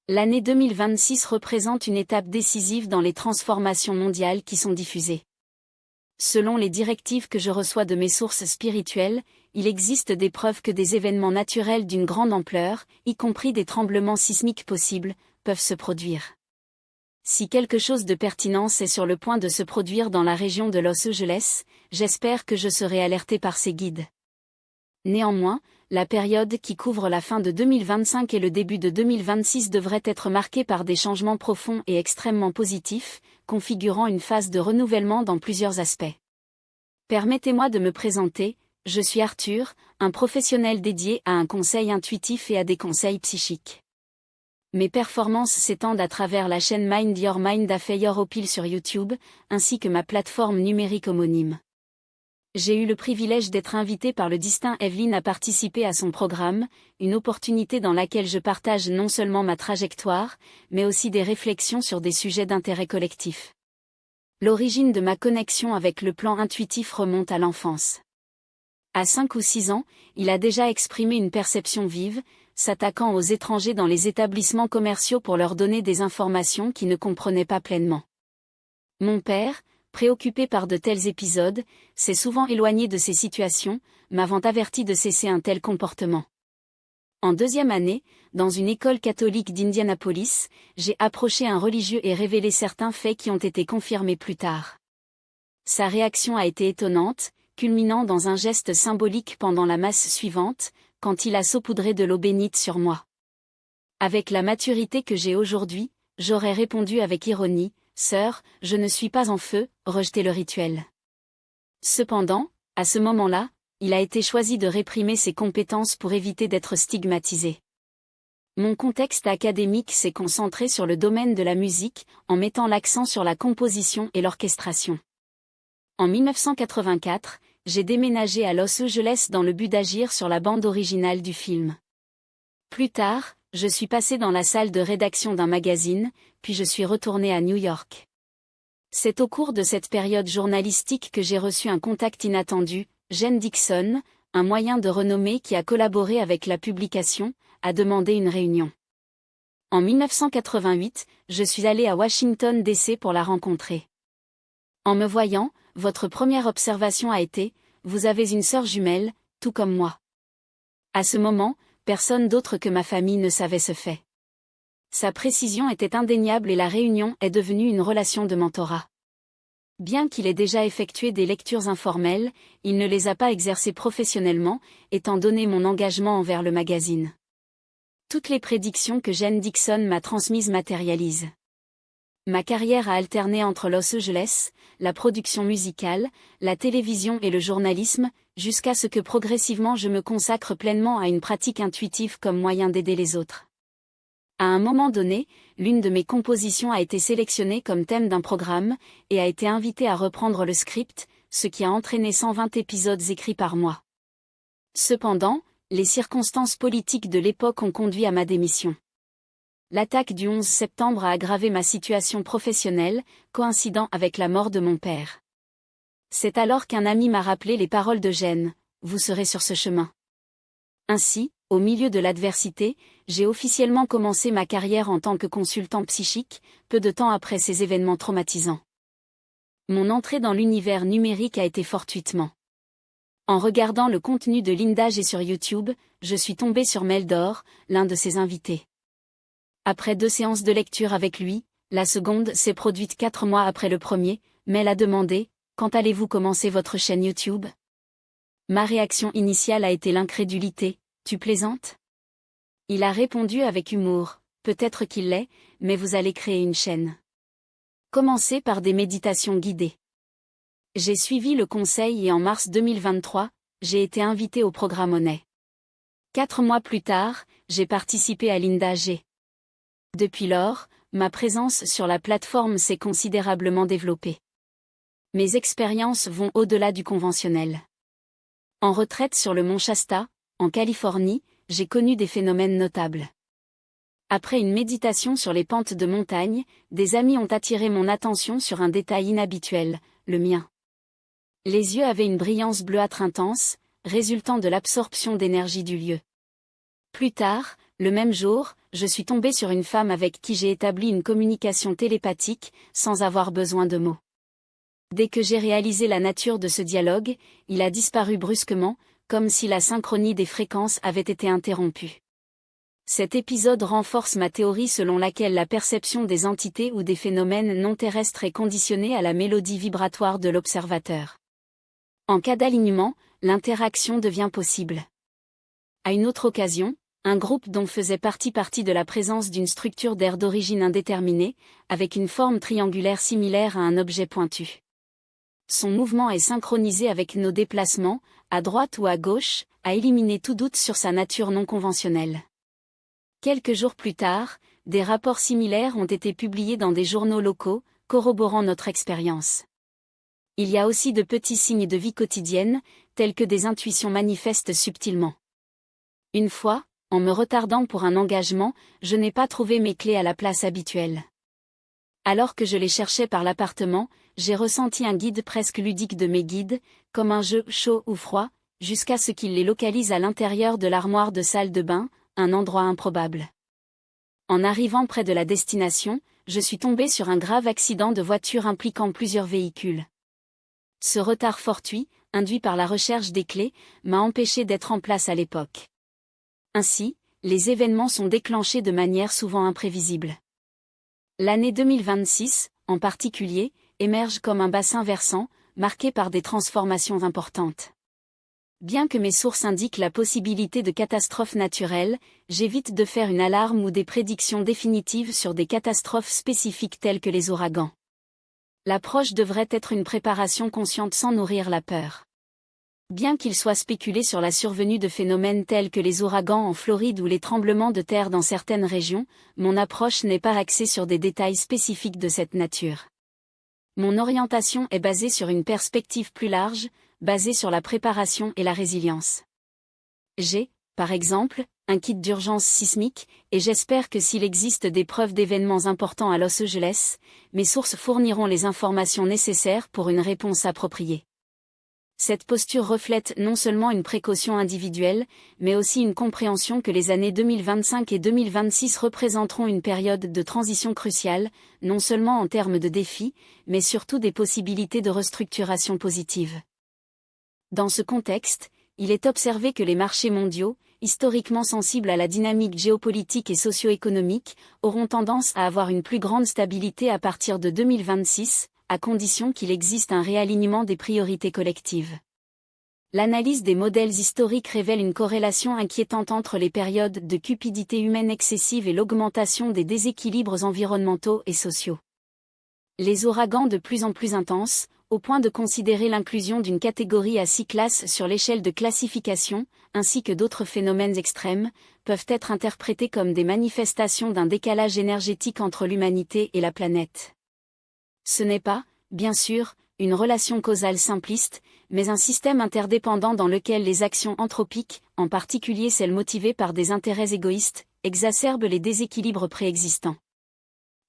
L'année 2026 représente une étape décisive dans les transformations mondiales qui sont diffusées. Selon les directives que je reçois de mes sources spirituelles, il existe des preuves que des événements naturels d'une grande ampleur, y compris des tremblements sismiques possibles, peuvent se produire. Si quelque chose de pertinence est sur le point de se produire dans la région de Los Angeles, j'espère que je serai alerté par ces guides. Néanmoins, la période qui couvre la fin de 2025 et le début de 2026 devrait être marquée par des changements profonds et extrêmement positifs, configurant une phase de renouvellement dans plusieurs aspects. Permettez-moi de me présenter, je suis Arthur, un professionnel dédié à un conseil intuitif et à des conseils psychiques. Mes performances s'étendent à travers la chaîne Mind Your Mind Affair Opil sur YouTube, ainsi que ma plateforme numérique homonyme. J'ai eu le privilège d'être invité par le distinct Evelyn à participer à son programme, une opportunité dans laquelle je partage non seulement ma trajectoire, mais aussi des réflexions sur des sujets d'intérêt collectif. L'origine de ma connexion avec le plan intuitif remonte à l'enfance. À 5 ou 6 ans, il a déjà exprimé une perception vive, s'attaquant aux étrangers dans les établissements commerciaux pour leur donner des informations qu'ils ne comprenaient pas pleinement. Mon père, préoccupé par de tels épisodes, s'est souvent éloigné de ces situations, m'avant averti de cesser un tel comportement. En 2e année, dans une école catholique d'Indianapolis, j'ai approché un religieux et révélé certains faits qui ont été confirmés plus tard. Sa réaction a été étonnante, culminant dans un geste symbolique pendant la messe suivante, quand il a saupoudré de l'eau bénite sur moi. Avec la maturité que j'ai aujourd'hui, j'aurais répondu avec ironie, « Sœur, je ne suis pas en feu, rejetez le rituel. » Cependant, à ce moment-là, il a été choisi de réprimer ses compétences pour éviter d'être stigmatisé. Mon contexte académique s'est concentré sur le domaine de la musique, en mettant l'accent sur la composition et l'orchestration. En 1984, j'ai déménagé à Los Angeles dans le but d'agir sur la bande originale du film. Plus tard, je suis passé dans la salle de rédaction d'un magazine, puis je suis retourné à New York. C'est au cours de cette période journalistique que j'ai reçu un contact inattendu. Jen Dixon, un moyen de renommée qui a collaboré avec la publication, a demandé une réunion. En 1988, je suis allé à Washington DC pour la rencontrer. En me voyant, votre première observation a été « Vous avez une sœur jumelle, tout comme moi ». À ce moment, personne d'autre que ma famille ne savait ce fait. Sa précision était indéniable et la réunion est devenue une relation de mentorat. Bien qu'il ait déjà effectué des lectures informelles, il ne les a pas exercées professionnellement, étant donné mon engagement envers le magazine. Toutes les prédictions que Jen Dixon m'a transmises matérialisent. Ma carrière a alterné entre Los Angeles, la production musicale, la télévision et le journalisme, jusqu'à ce que progressivement je me consacre pleinement à une pratique intuitive comme moyen d'aider les autres. À un moment donné, l'une de mes compositions a été sélectionnée comme thème d'un programme, et a été invitée à reprendre le script, ce qui a entraîné 120 épisodes écrits par moi. Cependant, les circonstances politiques de l'époque ont conduit à ma démission. L'attaque du 11 septembre a aggravé ma situation professionnelle, coïncidant avec la mort de mon père. C'est alors qu'un ami m'a rappelé les paroles de Jen, « Vous serez sur ce chemin ». Ainsi, au milieu de l'adversité, j'ai officiellement commencé ma carrière en tant que consultant psychique, peu de temps après ces événements traumatisants. Mon entrée dans l'univers numérique a été fortuitement. En regardant le contenu de Linda G sur YouTube, je suis tombé sur Meldor, l'un de ses invités. Après 2 séances de lecture avec lui, la seconde s'est produite 4 mois après le premier, Mel a demandé « Quand allez-vous commencer votre chaîne YouTube ?» Ma réaction initiale a été l'incrédulité, « Tu plaisantes ?» Il a répondu avec humour, « Peut-être qu'il l'est, mais vous allez créer une chaîne. Commencez par des méditations guidées. » J'ai suivi le conseil et en mars 2023, j'ai été invité au programme Onet. 4 mois plus tard, j'ai participé à Linda G. Depuis lors, ma présence sur la plateforme s'est considérablement développée. Mes expériences vont au-delà du conventionnel. En retraite sur le mont Shasta, en Californie, j'ai connu des phénomènes notables. Après une méditation sur les pentes de montagne, des amis ont attiré mon attention sur un détail inhabituel, le mien. Les yeux avaient une brillance bleuâtre intense, résultant de l'absorption d'énergie du lieu. Plus tard, Le même jour, je suis tombée sur une femme avec qui j'ai établi une communication télépathique, sans avoir besoin de mots. Dès que j'ai réalisé la nature de ce dialogue, il a disparu brusquement, comme si la synchronie des fréquences avait été interrompue. Cet épisode renforce ma théorie selon laquelle la perception des entités ou des phénomènes non terrestres est conditionnée à la mélodie vibratoire de l'observateur. En cas d'alignement, l'interaction devient possible. À une autre occasion, un groupe dont faisait partie de la présence d'une structure d'air d'origine indéterminée, avec une forme triangulaire similaire à un objet pointu. Son mouvement est synchronisé avec nos déplacements, à droite ou à gauche, à éliminer tout doute sur sa nature non conventionnelle. Quelques jours plus tard, des rapports similaires ont été publiés dans des journaux locaux, corroborant notre expérience. Il y a aussi de petits signes de vie quotidienne, tels que des intuitions manifestes subtilement. Une fois, en me retardant pour un engagement, je n'ai pas trouvé mes clés à la place habituelle. Alors que je les cherchais par l'appartement, j'ai ressenti un guide presque ludique de mes guides, comme un jeu chaud ou froid, jusqu'à ce qu'il les localise à l'intérieur de l'armoire de salle de bain, un endroit improbable. En arrivant près de la destination, je suis tombé sur un grave accident de voiture impliquant plusieurs véhicules. Ce retard fortuit, induit par la recherche des clés, m'a empêché d'être en place à l'époque. Ainsi, les événements sont déclenchés de manière souvent imprévisible. L'année 2026, en particulier, émerge comme un bassin versant, marqué par des transformations importantes. Bien que mes sources indiquent la possibilité de catastrophes naturelles, j'évite de faire une alarme ou des prédictions définitives sur des catastrophes spécifiques telles que les ouragans. L'approche devrait être une préparation consciente sans nourrir la peur. Bien qu'il soit spéculé sur la survenue de phénomènes tels que les ouragans en Floride ou les tremblements de terre dans certaines régions, mon approche n'est pas axée sur des détails spécifiques de cette nature. Mon orientation est basée sur une perspective plus large, basée sur la préparation et la résilience. J'ai, par exemple, un kit d'urgence sismique, et j'espère que s'il existe des preuves d'événements importants à Los Angeles, mes sources fourniront les informations nécessaires pour une réponse appropriée. Cette posture reflète non seulement une précaution individuelle, mais aussi une compréhension que les années 2025 et 2026 représenteront une période de transition cruciale, non seulement en termes de défis, mais surtout des possibilités de restructuration positive. Dans ce contexte, il est observé que les marchés mondiaux, historiquement sensibles à la dynamique géopolitique et socio-économique, auront tendance à avoir une plus grande stabilité à partir de 2026, à condition qu'il existe un réalignement des priorités collectives. L'analyse des modèles historiques révèle une corrélation inquiétante entre les périodes de cupidité humaine excessive et l'augmentation des déséquilibres environnementaux et sociaux. Les ouragans de plus en plus intenses, au point de considérer l'inclusion d'une catégorie à 6 classes sur l'échelle de classification, ainsi que d'autres phénomènes extrêmes, peuvent être interprétés comme des manifestations d'un décalage énergétique entre l'humanité et la planète. Ce n'est pas, bien sûr, une relation causale simpliste, mais un système interdépendant dans lequel les actions anthropiques, en particulier celles motivées par des intérêts égoïstes, exacerbent les déséquilibres préexistants.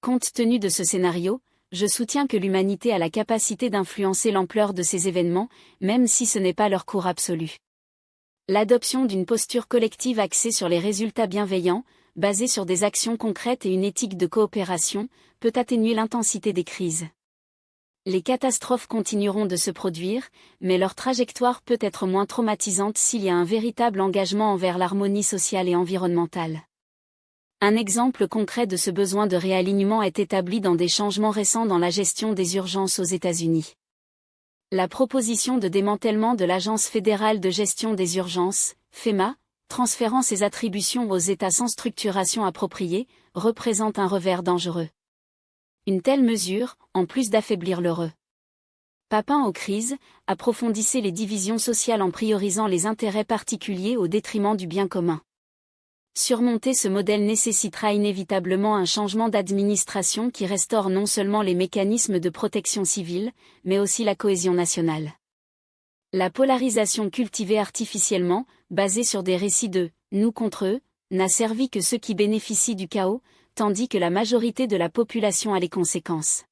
Compte tenu de ce scénario, je soutiens que l'humanité a la capacité d'influencer l'ampleur de ces événements, même si ce n'est pas leur cours absolu. L'adoption d'une posture collective axée sur les résultats bienveillants, basée sur des actions concrètes et une éthique de coopération, peut atténuer l'intensité des crises. Les catastrophes continueront de se produire, mais leur trajectoire peut être moins traumatisante s'il y a un véritable engagement envers l'harmonie sociale et environnementale. Un exemple concret de ce besoin de réalignement est établi dans des changements récents dans la gestion des urgences aux États-Unis. La proposition de démantèlement de l'Agence fédérale de gestion des urgences, FEMA, transférant ses attributions aux États sans structuration appropriée, représente un revers dangereux. Une telle mesure, en plus d'affaiblir l'heureux Papin aux crises, approfondissait les divisions sociales en priorisant les intérêts particuliers au détriment du bien commun. Surmonter ce modèle nécessitera inévitablement un changement d'administration qui restaure non seulement les mécanismes de protection civile, mais aussi la cohésion nationale. La polarisation cultivée artificiellement, basée sur des récits de « nous contre eux », n'a servi que ceux qui bénéficient du chaos, tandis que la majorité de la population a les conséquences.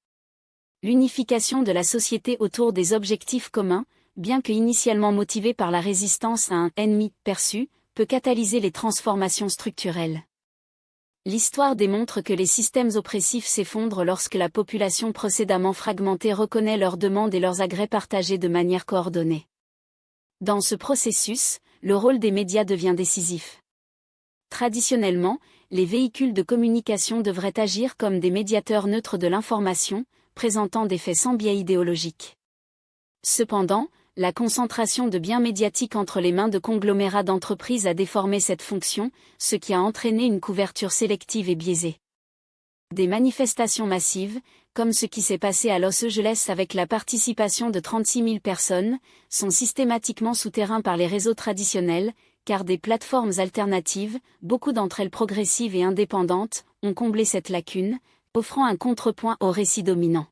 L'unification de la société autour des objectifs communs, bien que initialement motivée par la résistance à un ennemi perçu, peut catalyser les transformations structurelles. L'histoire démontre que les systèmes oppressifs s'effondrent lorsque la population précédemment fragmentée reconnaît leurs demandes et leurs agrès partagés de manière coordonnée. Dans ce processus, le rôle des médias devient décisif. Traditionnellement, les véhicules de communication devraient agir comme des médiateurs neutres de l'information, présentant des faits sans biais idéologique. Cependant, la concentration de biens médiatiques entre les mains de conglomérats d'entreprises a déformé cette fonction, ce qui a entraîné une couverture sélective et biaisée. Des manifestations massives, comme ce qui s'est passé à Los Angeles avec la participation de 36 000 personnes, sont systématiquement souterrains par les réseaux traditionnels, car des plateformes alternatives, beaucoup d'entre elles progressives et indépendantes, ont comblé cette lacune, offrant un contrepoint au récit dominant.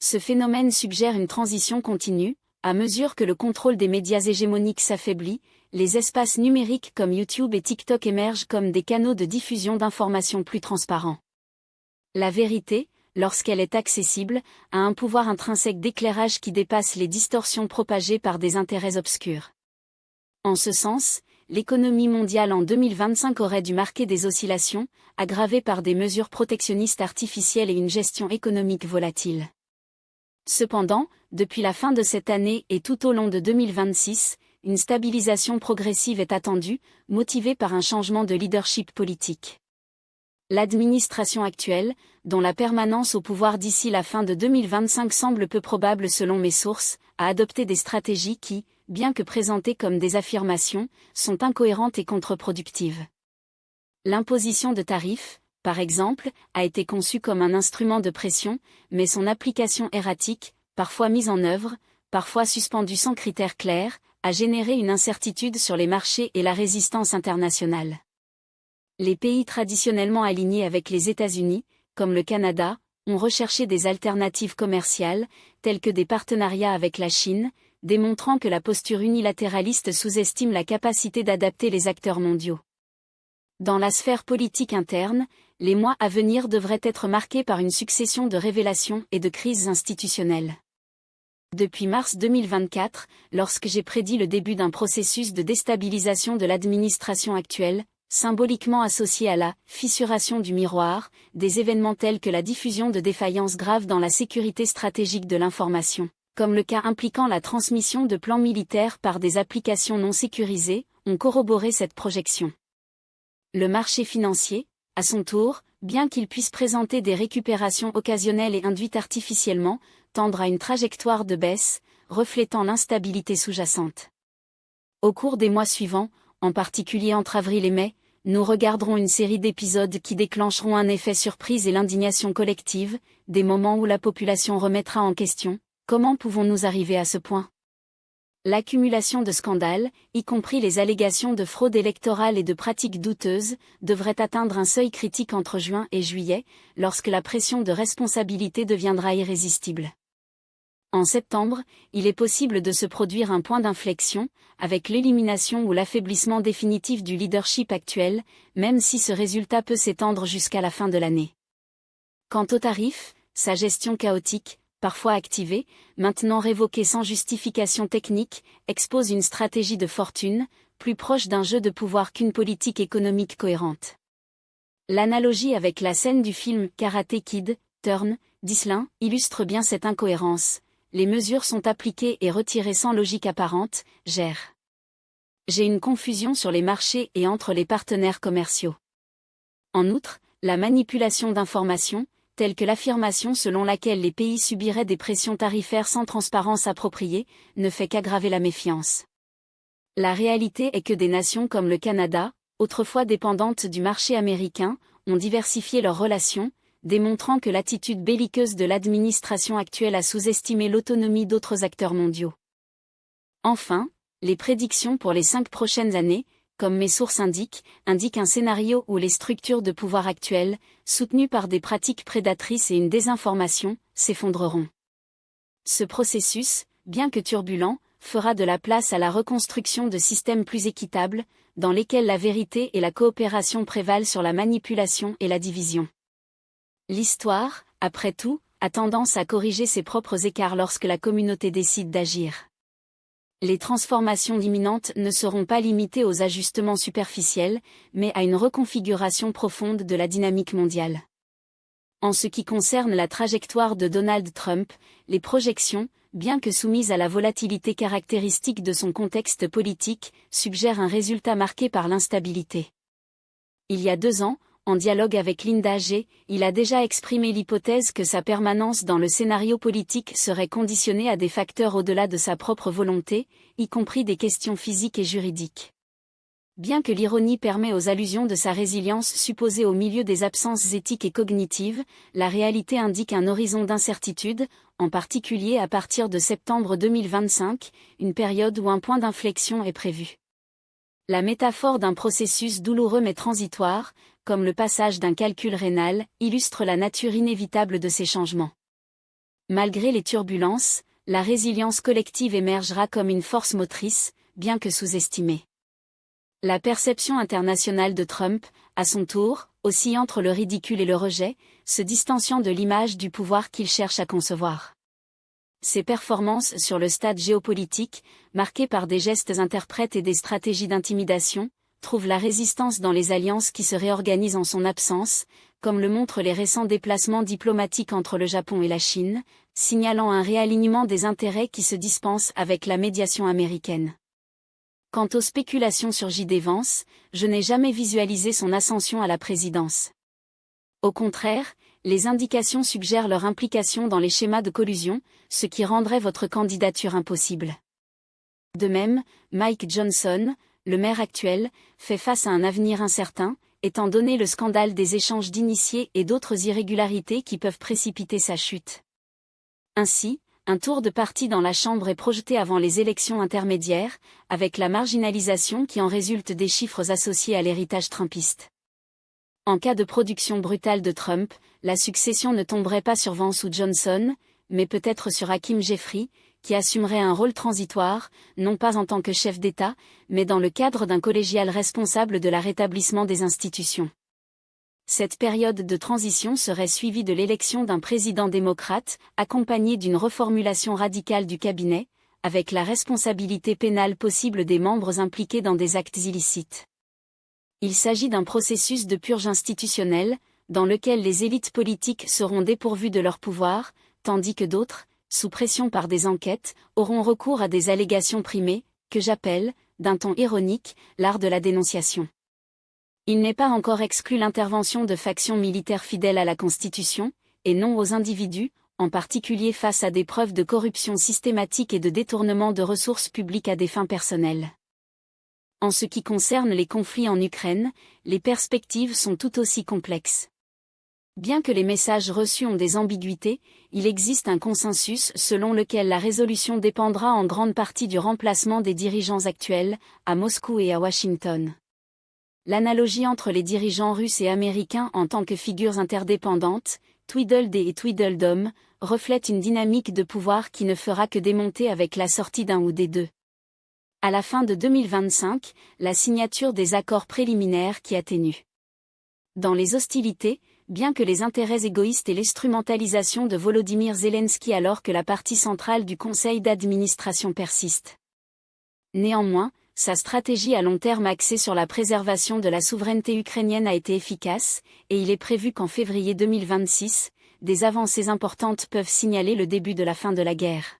Ce phénomène suggère une transition continue. À mesure que le contrôle des médias hégémoniques s'affaiblit, les espaces numériques comme YouTube et TikTok émergent comme des canaux de diffusion d'informations plus transparents. La vérité, lorsqu'elle est accessible, a un pouvoir intrinsèque d'éclairage qui dépasse les distorsions propagées par des intérêts obscurs. En ce sens, l'économie mondiale en 2025 aurait dû marquer des oscillations, aggravées par des mesures protectionnistes artificielles et une gestion économique volatile. Cependant, depuis la fin de cette année et tout au long de 2026, une stabilisation progressive est attendue, motivée par un changement de leadership politique. L'administration actuelle, dont la permanence au pouvoir d'ici la fin de 2025 semble peu probable selon mes sources, a adopté des stratégies qui, bien que présentées comme des affirmations, sont incohérentes et contre-productives. L'imposition de tarifs, par exemple, a été conçue comme un instrument de pression, mais son application erratique, parfois mise en œuvre, parfois suspendue sans critères clairs, a généré une incertitude sur les marchés et la résistance internationale. Les pays traditionnellement alignés avec les États-Unis, comme le Canada, ont recherché des alternatives commerciales, telles que des partenariats avec la Chine, démontrant que la posture unilatéraliste sous-estime la capacité d'adapter les acteurs mondiaux. Dans la sphère politique interne, les mois à venir devraient être marqués par une succession de révélations et de crises institutionnelles. Depuis mars 2024, lorsque j'ai prédit le début d'un processus de déstabilisation de l'administration actuelle, symboliquement associé à la « fissuration du miroir », des événements tels que la diffusion de défaillances graves dans la sécurité stratégique de l'information, comme le cas impliquant la transmission de plans militaires par des applications non sécurisées, ont corroboré cette projection. Le marché financier, à son tour, bien qu'il puisse présenter des récupérations occasionnelles et induites artificiellement, tendre à une trajectoire de baisse, reflétant l'instabilité sous-jacente. Au cours des mois suivants, en particulier entre avril et mai, nous regarderons une série d'épisodes qui déclencheront un effet surprise et l'indignation collective, des moments où la population remettra en question « Comment pouvons-nous arriver à ce point ?» L'accumulation de scandales, y compris les allégations de fraude électorale et de pratiques douteuses, devrait atteindre un seuil critique entre juin et juillet, lorsque la pression de responsabilité deviendra irrésistible. En septembre, il est possible de se produire un point d'inflexion, avec l'élimination ou l'affaiblissement définitif du leadership actuel, même si ce résultat peut s'étendre jusqu'à la fin de l'année. Quant aux tarifs, sa gestion chaotique, parfois activée, maintenant révoquée sans justification technique, expose une stratégie de fortune, plus proche d'un jeu de pouvoir qu'une politique économique cohérente. L'analogie avec la scène du film Karate Kid, Turn, d'Islin, illustre bien cette incohérence. Les mesures sont appliquées et retirées sans logique apparente, gère. J'ai une confusion sur les marchés et entre les partenaires commerciaux. En outre, la manipulation d'informations, telle que l'affirmation selon laquelle les pays subiraient des pressions tarifaires sans transparence appropriée, ne fait qu'aggraver la méfiance. La réalité est que des nations comme le Canada, autrefois dépendantes du marché américain, ont diversifié leurs relations, démontrant que l'attitude belliqueuse de l'administration actuelle a sous-estimé l'autonomie d'autres acteurs mondiaux. Enfin, les prédictions pour les 5 prochaines années, comme mes sources indiquent un scénario où les structures de pouvoir actuelles, soutenues par des pratiques prédatrices et une désinformation, s'effondreront. Ce processus, bien que turbulent, fera de la place à la reconstruction de systèmes plus équitables, dans lesquels la vérité et la coopération prévalent sur la manipulation et la division. L'histoire, après tout, a tendance à corriger ses propres écarts lorsque la communauté décide d'agir. Les transformations imminentes ne seront pas limitées aux ajustements superficiels, mais à une reconfiguration profonde de la dynamique mondiale. En ce qui concerne la trajectoire de Donald Trump, les projections, bien que soumises à la volatilité caractéristique de son contexte politique, suggèrent un résultat marqué par l'instabilité. Il y a 2 ans, en dialogue avec Linda G., il a déjà exprimé l'hypothèse que sa permanence dans le scénario politique serait conditionnée à des facteurs au-delà de sa propre volonté, y compris des questions physiques et juridiques. Bien que l'ironie permet aux allusions de sa résilience supposée au milieu des absences éthiques et cognitives, la réalité indique un horizon d'incertitude, en particulier à partir de septembre 2025, une période où un point d'inflexion est prévu. La métaphore d'un processus douloureux mais transitoire, comme le passage d'un calcul rénal, illustre la nature inévitable de ces changements. Malgré les turbulences, la résilience collective émergera comme une force motrice, bien que sous-estimée. La perception internationale de Trump, à son tour, oscille entre le ridicule et le rejet, se distanciant de l'image du pouvoir qu'il cherche à concevoir. Ses performances sur le stade géopolitique, marquées par des gestes interprètes et des stratégies d'intimidation, trouvent la résistance dans les alliances qui se réorganisent en son absence, comme le montrent les récents déplacements diplomatiques entre le Japon et la Chine, signalant un réalignement des intérêts qui se dispensent avec la médiation américaine. Quant aux spéculations sur J.D. Vance, je n'ai jamais visualisé son ascension à la présidence. Au contraire, les indications suggèrent leur implication dans les schémas de collusion, ce qui rendrait votre candidature impossible. De même, Mike Johnson, le maire actuel, fait face à un avenir incertain, étant donné le scandale des échanges d'initiés et d'autres irrégularités qui peuvent précipiter sa chute. Ainsi, un tour de parti dans la Chambre est projeté avant les élections intermédiaires, avec la marginalisation qui en résulte des chiffres associés à l'héritage trumpiste. En cas de production brutale de Trump, la succession ne tomberait pas sur Vance ou Johnson, mais peut-être sur Hakeem Jeffrey, qui assumerait un rôle transitoire, non pas en tant que chef d'État, mais dans le cadre d'un collégial responsable de la rétablissement des institutions. Cette période de transition serait suivie de l'élection d'un président démocrate, accompagné d'une reformulation radicale du cabinet, avec la responsabilité pénale possible des membres impliqués dans des actes illicites. Il s'agit d'un processus de purge institutionnelle, dans lequel les élites politiques seront dépourvues de leur pouvoir, tandis que d'autres, sous pression par des enquêtes, auront recours à des allégations primées, que j'appelle, d'un ton ironique, l'art de la dénonciation. Il n'est pas encore exclu l'intervention de factions militaires fidèles à la Constitution, et non aux individus, en particulier face à des preuves de corruption systématique et de détournement de ressources publiques à des fins personnelles. En ce qui concerne les conflits en Ukraine, les perspectives sont tout aussi complexes. Bien que les messages reçus ont des ambiguïtés, il existe un consensus selon lequel la résolution dépendra en grande partie du remplacement des dirigeants actuels, à Moscou et à Washington. L'analogie entre les dirigeants russes et américains en tant que figures interdépendantes, Tweedledee et Tweedledum, reflète une dynamique de pouvoir qui ne fera que démonter avec la sortie d'un ou des deux. À la fin de 2025, la signature des accords préliminaires qui atténuent. Dans les hostilités, bien que les intérêts égoïstes et l'instrumentalisation de Volodymyr Zelensky alors que la partie centrale du conseil d'administration persiste. Néanmoins, sa stratégie à long terme axée sur la préservation de la souveraineté ukrainienne a été efficace, et il est prévu qu'en février 2026, des avancées importantes peuvent signaler le début de la fin de la guerre.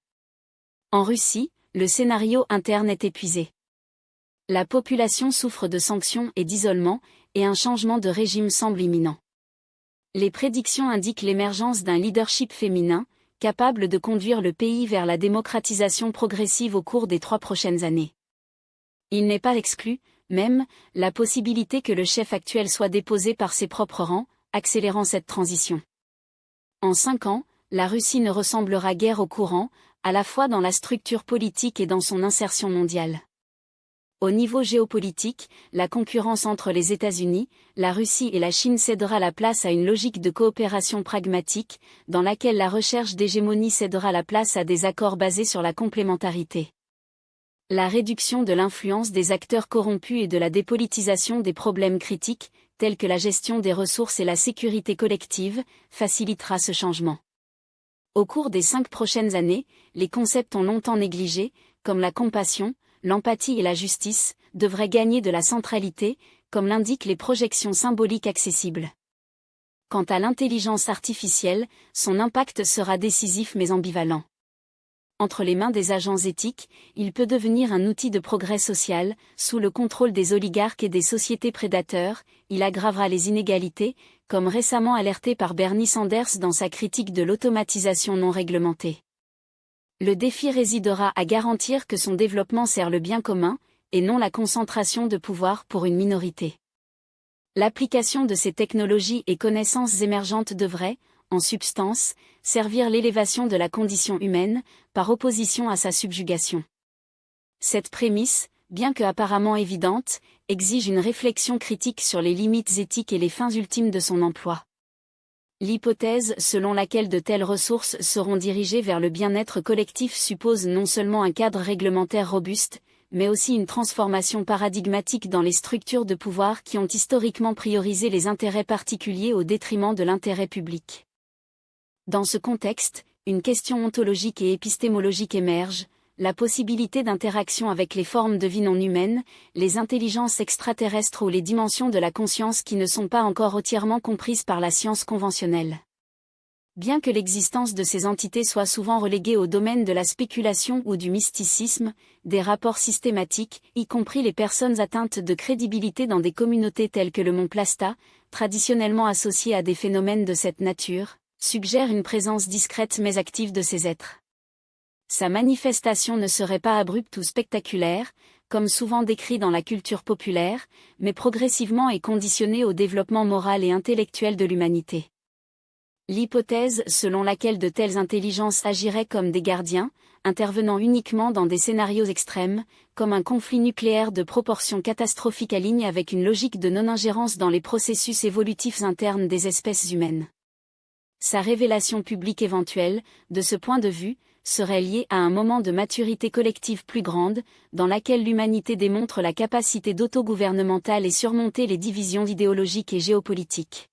En Russie, le scénario interne est épuisé. La population souffre de sanctions et d'isolement, et un changement de régime semble imminent. Les prédictions indiquent l'émergence d'un leadership féminin, capable de conduire le pays vers la démocratisation progressive au cours des 3 prochaines années. Il n'est pas exclu, même, la possibilité que le chef actuel soit déposé par ses propres rangs, accélérant cette transition. En 5 ans, la Russie ne ressemblera guère au courant, à la fois dans la structure politique et dans son insertion mondiale. Au niveau géopolitique, la concurrence entre les États-Unis, la Russie et la Chine cédera la place à une logique de coopération pragmatique, dans laquelle la recherche d'hégémonie cédera la place à des accords basés sur la complémentarité. La réduction de l'influence des acteurs corrompus et de la dépolitisation des problèmes critiques, tels que la gestion des ressources et la sécurité collective, facilitera ce changement. Au cours des 5 prochaines années, les concepts ont longtemps négligés, comme la compassion, l'empathie et la justice, devraient gagner de la centralité, comme l'indiquent les projections symboliques accessibles. Quant à l'intelligence artificielle, son impact sera décisif mais ambivalent. Entre les mains des agents éthiques, il peut devenir un outil de progrès social, sous le contrôle des oligarques et des sociétés prédateurs, il aggravera les inégalités, comme récemment alerté par Bernie Sanders dans sa critique de l'automatisation non réglementée. Le défi résidera à garantir que son développement sert le bien commun, et non la concentration de pouvoir pour une minorité. L'application de ces technologies et connaissances émergentes devrait, en substance, servir l'élévation de la condition humaine, par opposition à sa subjugation. Cette prémisse, bien que apparemment évidente, exige une réflexion critique sur les limites éthiques et les fins ultimes de son emploi. L'hypothèse selon laquelle de telles ressources seront dirigées vers le bien-être collectif suppose non seulement un cadre réglementaire robuste, mais aussi une transformation paradigmatique dans les structures de pouvoir qui ont historiquement priorisé les intérêts particuliers au détriment de l'intérêt public. Dans ce contexte, une question ontologique et épistémologique émerge, la possibilité d'interaction avec les formes de vie non humaines, les intelligences extraterrestres ou les dimensions de la conscience qui ne sont pas encore entièrement comprises par la science conventionnelle. Bien que l'existence de ces entités soit souvent reléguée au domaine de la spéculation ou du mysticisme, des rapports systématiques, y compris les personnes atteintes de crédibilité dans des communautés telles que le Mont Plasta, traditionnellement associées à des phénomènes de cette nature, suggèrent une présence discrète mais active de ces êtres. Sa manifestation ne serait pas abrupte ou spectaculaire, comme souvent décrit dans la culture populaire, mais progressivement et conditionnée au développement moral et intellectuel de l'humanité. L'hypothèse selon laquelle de telles intelligences agiraient comme des gardiens, intervenant uniquement dans des scénarios extrêmes, comme un conflit nucléaire de proportions catastrophiques aligne avec une logique de non-ingérence dans les processus évolutifs internes des espèces humaines. Sa révélation publique éventuelle, de ce point de vue, serait liée à un moment de maturité collective plus grande, dans laquelle l'humanité démontre la capacité d'autogouvernemental et surmonter les divisions idéologiques et géopolitiques.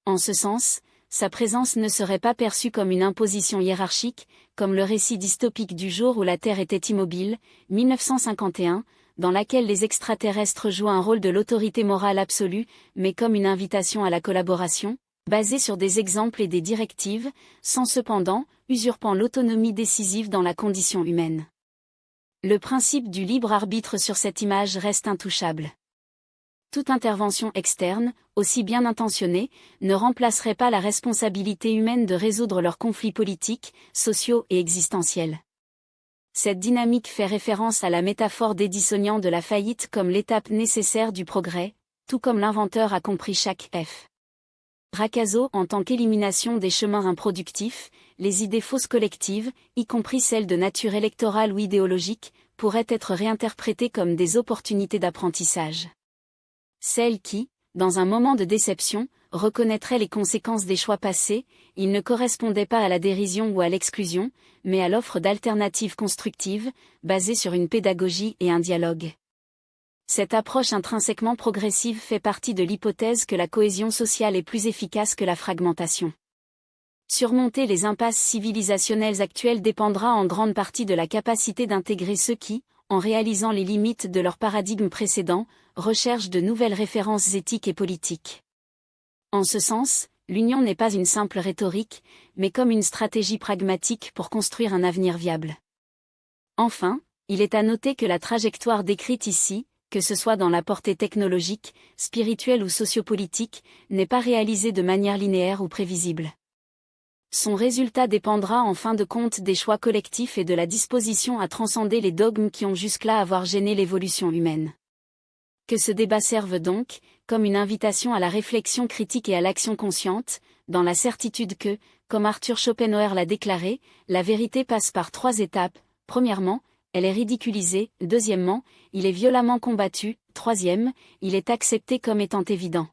En ce sens, sa présence ne serait pas perçue comme une imposition hiérarchique, comme le récit dystopique du jour où la Terre était immobile, 1951, dans laquelle les extraterrestres jouent un rôle de l'autorité morale absolue, mais comme une invitation à la collaboration, basée sur des exemples et des directives, sans cependant, usurpant l'autonomie décisive dans la condition humaine. Le principe du libre arbitre sur cette image reste intouchable. Toute intervention externe, aussi bien intentionnée, ne remplacerait pas la responsabilité humaine de résoudre leurs conflits politiques, sociaux et existentiels. Cette dynamique fait référence à la métaphore d'Edisonien de la faillite comme l'étape nécessaire du progrès, tout comme l'inventeur a compris chaque F. Raccazo en tant qu'élimination des chemins improductifs, les idées fausses collectives, y compris celles de nature électorale ou idéologique, pourraient être réinterprétées comme des opportunités d'apprentissage. Celles qui, dans un moment de déception, reconnaîtraient les conséquences des choix passés, ils ne correspondaient pas à la dérision ou à l'exclusion, mais à l'offre d'alternatives constructives, basées sur une pédagogie et un dialogue. Cette approche intrinsèquement progressive fait partie de l'hypothèse que la cohésion sociale est plus efficace que la fragmentation. Surmonter les impasses civilisationnelles actuelles dépendra en grande partie de la capacité d'intégrer ceux qui, en réalisant les limites de leur paradigme précédent, recherchent de nouvelles références éthiques et politiques. En ce sens, l'union n'est pas une simple rhétorique, mais comme une stratégie pragmatique pour construire un avenir viable. Enfin, il est à noter que la trajectoire décrite ici, que ce soit dans la portée technologique, spirituelle ou sociopolitique, n'est pas réalisée de manière linéaire ou prévisible. Son résultat dépendra en fin de compte des choix collectifs et de la disposition à transcender les dogmes qui ont jusque-là avoir gêné l'évolution humaine. Que ce débat serve donc, comme une invitation à la réflexion critique et à l'action consciente, dans la certitude que, comme Arthur Schopenhauer l'a déclaré, la vérité passe par 3 étapes. Premièrement, elle est ridiculisée. Deuxièmement, il est violemment combattu. Troisième, il est accepté comme étant évident.